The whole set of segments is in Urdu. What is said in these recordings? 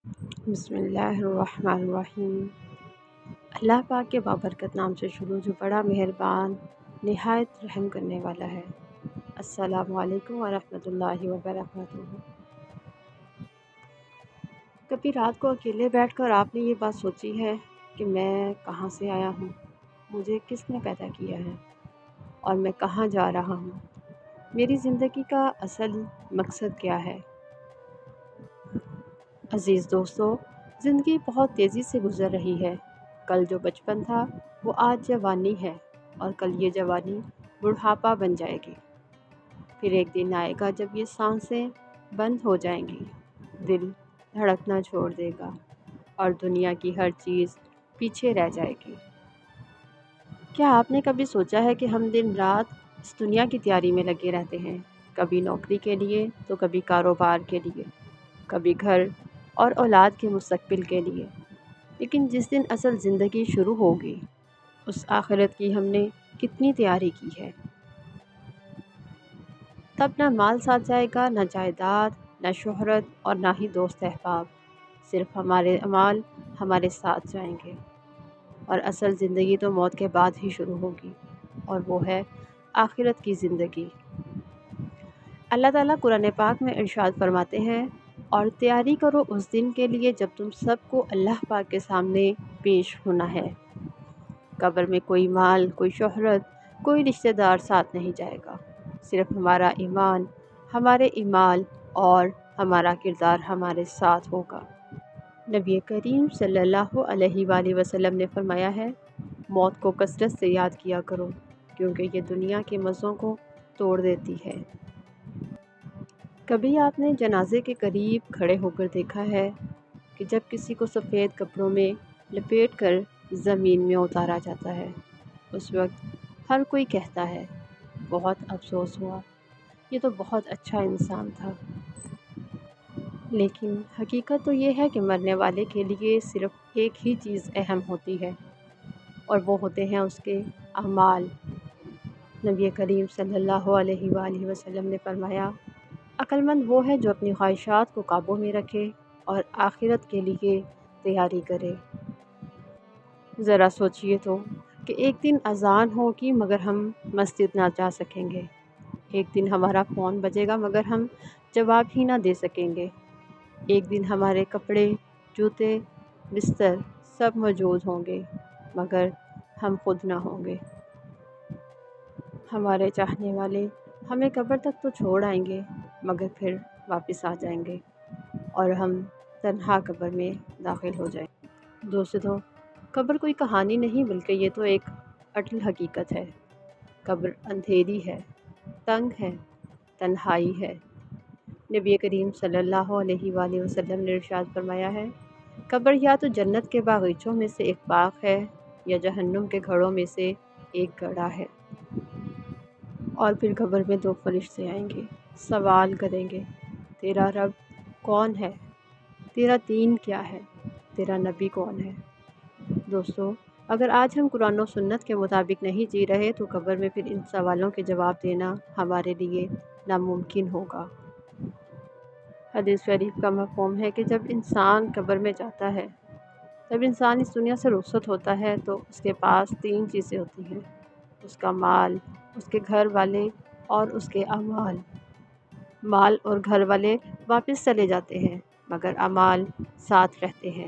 بسم اللہ الرحمن الرحیم۔ اللہ پاک کے بابرکت نام سے شروع جو بڑا مہربان نہایت رحم کرنے والا ہے۔ السلام علیکم ورحمۃ اللہ وبرکاتہ۔ کبھی رات کو اکیلے بیٹھ کر آپ نے یہ بات سوچی ہے کہ میں کہاں سے آیا ہوں، مجھے کس نے پیدا کیا ہے اور میں کہاں جا رہا ہوں؟ میری زندگی کا اصل مقصد کیا ہے؟ عزیز دوستو، زندگی بہت تیزی سے گزر رہی ہے۔ کل جو بچپن تھا وہ آج جوانی ہے، اور کل یہ جوانی بڑھاپا بن جائے گی۔ پھر ایک دن آئے گا جب یہ سانسیں بند ہو جائیں گی، دل دھڑکنا چھوڑ دے گا اور دنیا کی ہر چیز پیچھے رہ جائے گی۔ کیا آپ نے کبھی سوچا ہے کہ ہم دن رات اس دنیا کی تیاری میں لگے رہتے ہیں، کبھی نوکری کے لیے تو کبھی کاروبار کے لیے، کبھی گھر اور اولاد کے مستقبل کے لیے، لیکن جس دن اصل زندگی شروع ہوگی اس آخرت کی ہم نے کتنی تیاری کی ہے؟ تب نہ مال ساتھ جائے گا، نہ جائیداد، نہ شہرت اور نہ ہی دوست احباب، صرف ہمارے اعمال ہمارے ساتھ جائیں گے۔ اور اصل زندگی تو موت کے بعد ہی شروع ہوگی، اور وہ ہے آخرت کی زندگی۔ اللہ تعالیٰ قرآن پاک میں ارشاد فرماتے ہیں، اور تیاری کرو اس دن کے لیے جب تم سب کو اللہ پاک کے سامنے پیش ہونا ہے۔ قبر میں کوئی مال، کوئی شہرت، کوئی رشتہ دار ساتھ نہیں جائے گا، صرف ہمارا ایمان، ہمارے اعمال اور ہمارا کردار ہمارے ساتھ ہوگا۔ نبی کریم صلی اللہ علیہ وآلہ وسلم نے فرمایا ہے، موت کو کثرت سے یاد کیا کرو، کیونکہ یہ دنیا کے مزوں کو توڑ دیتی ہے۔ کبھی آپ نے جنازے کے قریب کھڑے ہو کر دیکھا ہے کہ جب کسی کو سفید کپڑوں میں لپیٹ کر زمین میں اتارا جاتا ہے، اس وقت ہر کوئی کہتا ہے بہت افسوس ہوا، یہ تو بہت اچھا انسان تھا۔ لیکن حقیقت تو یہ ہے کہ مرنے والے کے لیے صرف ایک ہی چیز اہم ہوتی ہے، اور وہ ہوتے ہیں اس کے اعمال۔ نبی کریم صلی اللہ علیہ وآلہ وسلم نے فرمایا، عقل مند وہ ہے جو اپنی خواہشات کو قابو میں رکھے اور آخرت کے لیے تیاری کرے۔ ذرا سوچئے تو کہ ایک دن اذان ہوگی مگر ہم مسجد نہ جا سکیں گے، ایک دن ہمارا فون بجے گا مگر ہم جواب ہی نہ دے سکیں گے، ایک دن ہمارے کپڑے، جوتے، بستر سب موجود ہوں گے مگر ہم خود نہ ہوں گے۔ ہمارے چاہنے والے ہمیں قبر تک تو چھوڑ آئیں گے مگر پھر واپس آ جائیں گے، اور ہم تنہا قبر میں داخل ہو جائیں گے۔ دوستو، قبر کوئی کہانی نہیں بلکہ یہ تو ایک اٹل حقیقت ہے۔ قبر اندھیری ہے، تنگ ہے، تنہائی ہے۔ نبی کریم صلی اللہ علیہ وآلہ وسلم نے ارشاد فرمایا ہے، قبر یا تو جنت کے باغیچوں میں سے ایک باغ ہے یا جہنم کے گھڑوں میں سے ایک گڑھا ہے۔ اور پھر قبر میں دو فرشتے آئیں گے، سوال کریں گے، تیرا رب کون ہے؟ تیرا دین کیا ہے؟ تیرا نبی کون ہے؟ دوستو، اگر آج ہم قرآن و سنت کے مطابق نہیں جی رہے تو قبر میں پھر ان سوالوں کے جواب دینا ہمارے لیے ناممکن ہوگا۔ حدیث شریف کا مفہوم ہے کہ جب انسان قبر میں جاتا ہے، جب انسان اس دنیا سے رخصت ہوتا ہے تو اس کے پاس تین چیزیں ہوتی ہیں، اس کا مال، اس کے گھر والے اور اس کے اعمال۔ مال اور گھر والے واپس چلے جاتے ہیں مگر اعمال ساتھ رہتے ہیں۔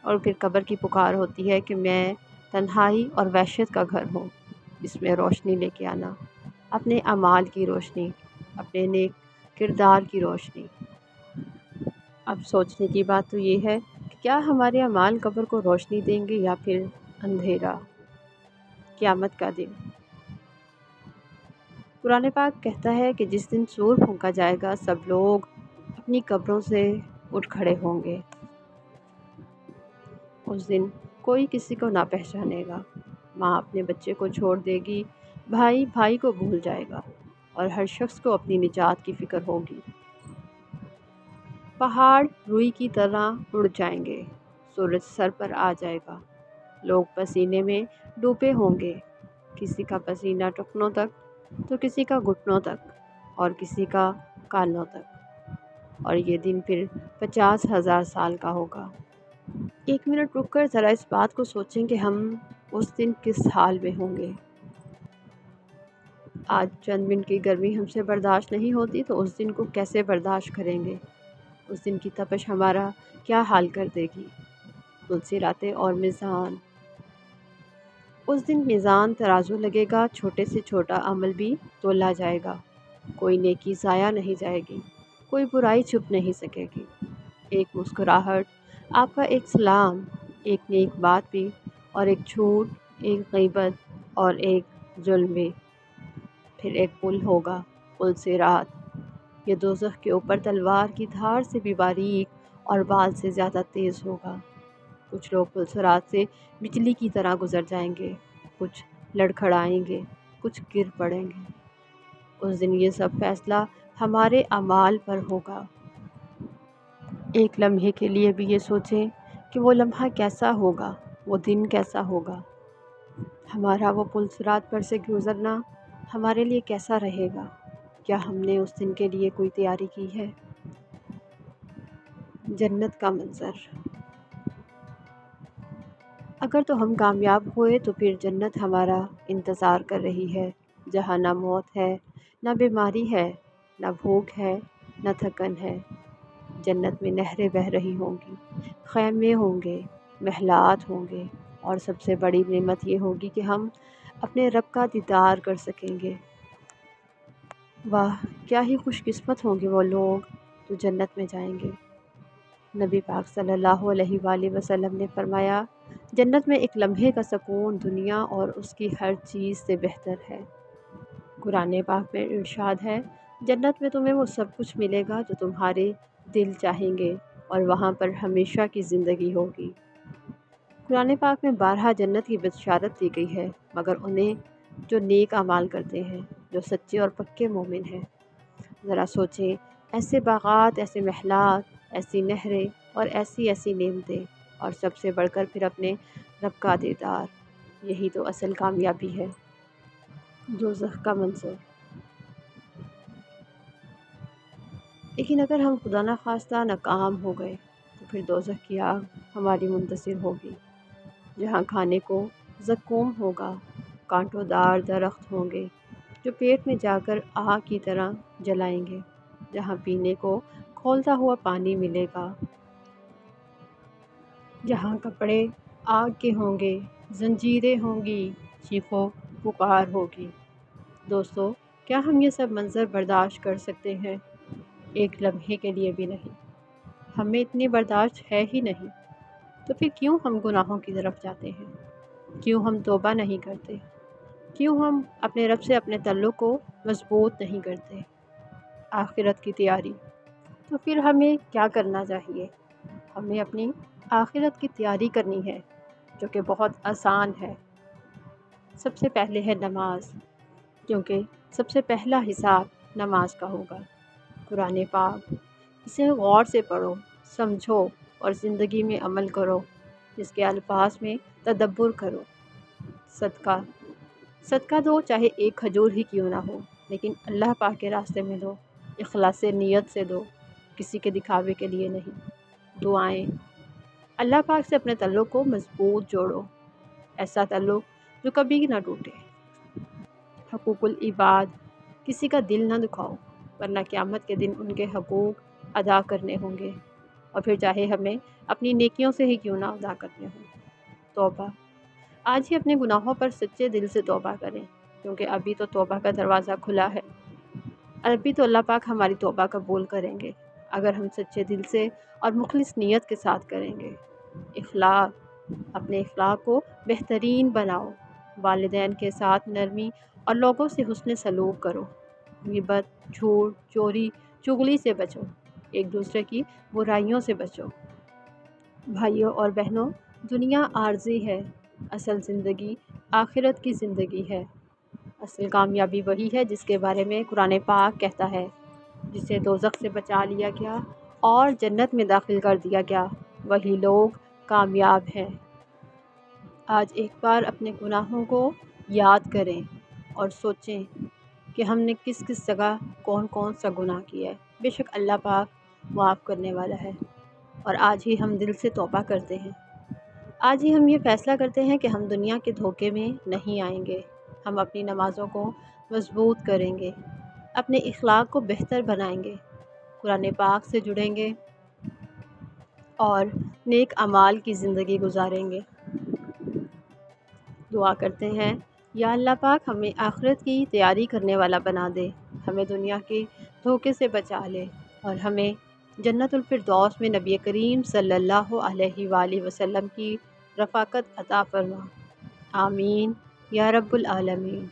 اور پھر قبر کی پکار ہوتی ہے کہ میں تنہائی اور وحشت کا گھر ہوں، اس میں روشنی لے کے آنا، اپنے اعمال کی روشنی، اپنے نیک کردار کی روشنی۔ اب سوچنے کی بات تو یہ ہے کہ کیا ہمارے اعمال قبر کو روشنی دیں گے یا پھر اندھیرا؟ قیامت کا دن، قرآن پاک کہتا ہے کہ جس دن سور پھونکا جائے گا سب لوگ اپنی قبروں سے اٹھ کھڑے ہوں گے۔ اس دن کوئی کسی کو نہ پہچانے گا، ماں اپنے بچے کو چھوڑ دے گی، بھائی بھائی کو بھول جائے گا، اور ہر شخص کو اپنی نجات کی فکر ہوگی۔ پہاڑ روئی کی طرح اڑ جائیں گے، سورج سر پر آ جائے گا، لوگ پسینے میں ڈوبے ہوں گے، کسی کا پسینہ ٹخنوں تک تو کسی کا گھٹنوں تک اور کسی کا کانوں تک۔ اور یہ دن پھر 50,000 سال کا ہوگا۔ ایک منٹ رک کر ذرا اس بات کو سوچیں کہ ہم اس دن کس حال میں ہوں گے۔ آج چند منٹ کی گرمی ہم سے برداشت نہیں ہوتی تو اس دن کو کیسے برداشت کریں گے؟ اس دن کی تپش ہمارا کیا حال کر دے گی؟ تلسی راتیں اور میزان۔ اس دن میزان ترازو لگے گا، چھوٹے سے چھوٹا عمل بھی تولا جائے گا، کوئی نیکی ضائع نہیں جائے گی، کوئی برائی چھپ نہیں سکے گی۔ ایک مسکراہٹ، آپ کا ایک سلام، ایک نیک بات بھی، اور ایک جھوٹ، ایک غیبت اور ایک ظلم بھی۔ پھر ایک پل ہوگا، پل صراط۔ یہ دوزخ کے اوپر تلوار کی دھار سے بھی باریک اور بال سے زیادہ تیز ہوگا۔ کچھ لوگ پل صراط سے بجلی کی طرح گزر جائیں گے، کچھ لڑکھڑائیں گے، کچھ گر پڑیں گے۔ اس دن یہ سب فیصلہ ہمارے اعمال پر ہوگا۔ ایک لمحے کے لیے بھی یہ سوچیں کہ وہ لمحہ کیسا ہوگا، وہ دن کیسا ہوگا۔ ہمارا وہ پل صراط پر سے گزرنا ہمارے لیے کیسا رہے گا؟ کیا ہم نے اس دن کے لیے کوئی تیاری کی ہے؟ جنت کا منظر۔ اگر تو ہم کامیاب ہوئے تو پھر جنت ہمارا انتظار کر رہی ہے، جہاں نہ موت ہے، نہ بیماری ہے، نہ بھوک ہے، نہ تھکن ہے۔ جنت میں نہریں بہہ رہی ہوں گی، خیمے ہوں گے، محلات ہوں گے، اور سب سے بڑی نعمت یہ ہوگی کہ ہم اپنے رب کا دیدار کر سکیں گے۔ واہ، کیا ہی خوش قسمت ہوں گے وہ لوگ جو جنت میں جائیں گے۔ نبی پاک صلی اللہ علیہ وآلہ وسلم نے فرمایا، جنت میں ایک لمحے کا سکون دنیا اور اس کی ہر چیز سے بہتر ہے۔ قرآن پاک میں ارشاد ہے، جنت میں تمہیں وہ سب کچھ ملے گا جو تمہارے دل چاہیں گے، اور وہاں پر ہمیشہ کی زندگی ہوگی۔ قرآن پاک میں بارہا جنت کی بشارت دی گئی ہے، مگر انہیں جو نیک اعمال کرتے ہیں، جو سچے اور پکے مومن ہیں۔ ذرا سوچیں، ایسے باغات، ایسے محلات، ایسی نہریں اور ایسی ایسی نعمتیں، اور سب سے بڑھ کر پھر اپنے رب کا دیدار، یہی تو اصل کامیابی ہے۔ دوزخ کا منظر۔ لیکن اگر ہم خدا نخواستہ ناکام ہو گئے تو پھر دوزخ کی آگ ہماری منتظر ہوگی، جہاں کھانے کو زقوم ہوگا، کانٹوں دار درخت ہوں گے جو پیٹ میں جا کر آگ کی طرح جلائیں گے، جہاں پینے کو کھولتا ہوا پانی ملے گا، جہاں کپڑے آگ کے ہوں گے، زنجیریں ہوں گی، چیخ و پکار ہوگی۔ دوستو، کیا ہم یہ سب منظر برداشت کر سکتے ہیں؟ ایک لمحے کے لیے بھی نہیں۔ ہمیں اتنی برداشت ہے ہی نہیں، تو پھر کیوں ہم گناہوں کی طرف جاتے ہیں؟ کیوں ہم توبہ نہیں کرتے؟ کیوں ہم اپنے رب سے اپنے تعلق کو مضبوط نہیں کرتے؟ آخرت کی تیاری۔ تو پھر ہمیں کیا کرنا چاہیے؟ ہمیں اپنی آخرت کی تیاری کرنی ہے، جو کہ بہت آسان ہے۔ سب سے پہلے ہے نماز، کیونکہ سب سے پہلا حساب نماز کا ہوگا۔ قرآن پاک، اسے غور سے پڑھو، سمجھو اور زندگی میں عمل کرو، جس کے الفاظ میں تدبر کرو۔ صدقہ، صدقہ دو، چاہے ایک کھجور ہی کیوں نہ ہو، لیکن اللہ پاک کے راستے میں دو، اخلاص نیت سے دو، کسی کے دکھاوے کے لیے نہیں۔ دعائیں، اللہ پاک سے اپنے تعلق کو مضبوط جوڑو، ایسا تعلق جو کبھی نہ ٹوٹے۔ حقوق العباد، کسی کا دل نہ دکھاؤ، ورنہ قیامت کے دن ان کے حقوق ادا کرنے ہوں گے، اور پھر چاہے ہمیں اپنی نیکیوں سے ہی کیوں نہ ادا کرنے ہوں۔ توبہ، آج ہی اپنے گناہوں پر سچے دل سے توبہ کریں، کیونکہ ابھی تو توبہ کا دروازہ کھلا ہے۔ ابھی تو اللہ پاک ہماری توبہ قبول کریں گے، اگر ہم سچے دل سے اور مخلص نیت کے ساتھ کریں گے۔ اخلاق، اپنے اخلاق کو بہترین بناؤ، والدین کے ساتھ نرمی اور لوگوں سے حسن سلوک کرو، غیبت، جھوٹ، چوری، چغلی سے بچو، ایک دوسرے کی برائیوں سے بچو۔ بھائیوں اور بہنوں، دنیا عارضی ہے، اصل زندگی آخرت کی زندگی ہے۔ اصل کامیابی وہی ہے جس کے بارے میں قرآن پاک کہتا ہے، جسے دوزخ سے بچا لیا گیا اور جنت میں داخل کر دیا گیا، وہی لوگ کامیاب ہیں۔ آج ایک بار اپنے گناہوں کو یاد کریں اور سوچیں کہ ہم نے کس کس جگہ کون کون سا گناہ کیا ہے۔ بے شک اللہ پاک معاف کرنے والا ہے۔ اور آج ہی ہم دل سے توبہ کرتے ہیں، آج ہی ہم یہ فیصلہ کرتے ہیں کہ ہم دنیا کے دھوکے میں نہیں آئیں گے۔ ہم اپنی نمازوں کو مضبوط کریں گے، اپنے اخلاق کو بہتر بنائیں گے، قرآن پاک سے جڑیں گے اور نیک اعمال کی زندگی گزاریں گے۔ دعا کرتے ہیں، یا اللہ پاک ہمیں آخرت کی تیاری کرنے والا بنا دے، ہمیں دنیا کے دھوکے سے بچا لے اور ہمیں جنت الفردوس میں نبی کریم صلی اللہ علیہ وآلہ وسلم کی رفاقت عطا فرما۔ آمین یا رب العالمین۔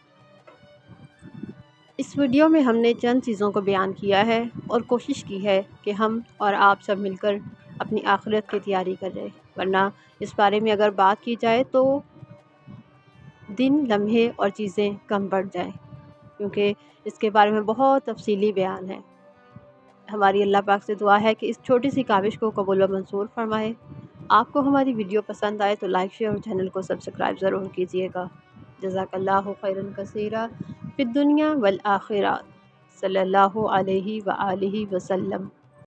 اس ویڈیو میں ہم نے چند چیزوں کو بیان کیا ہے اور کوشش کی ہے کہ ہم اور آپ سب مل کر اپنی آخرت کی تیاری کریں، ورنہ اس بارے میں اگر بات کی جائے تو دن، لمحے اور چیزیں کم پڑ جائیں، کیونکہ اس کے بارے میں بہت تفصیلی بیان ہے۔ ہماری اللہ پاک سے دعا ہے کہ اس چھوٹی سی کاوش کو قبول و منظور فرمائے۔ آپ کو ہماری ویڈیو پسند آئے تو لائک، شیئر اور چینل کو سبسکرائب ضرور کیجیے گا۔ جزاک اللہ خیرا کثیرا فی الدنیا والآخرہ، صلی اللہ علیہ وآلہ وسلم۔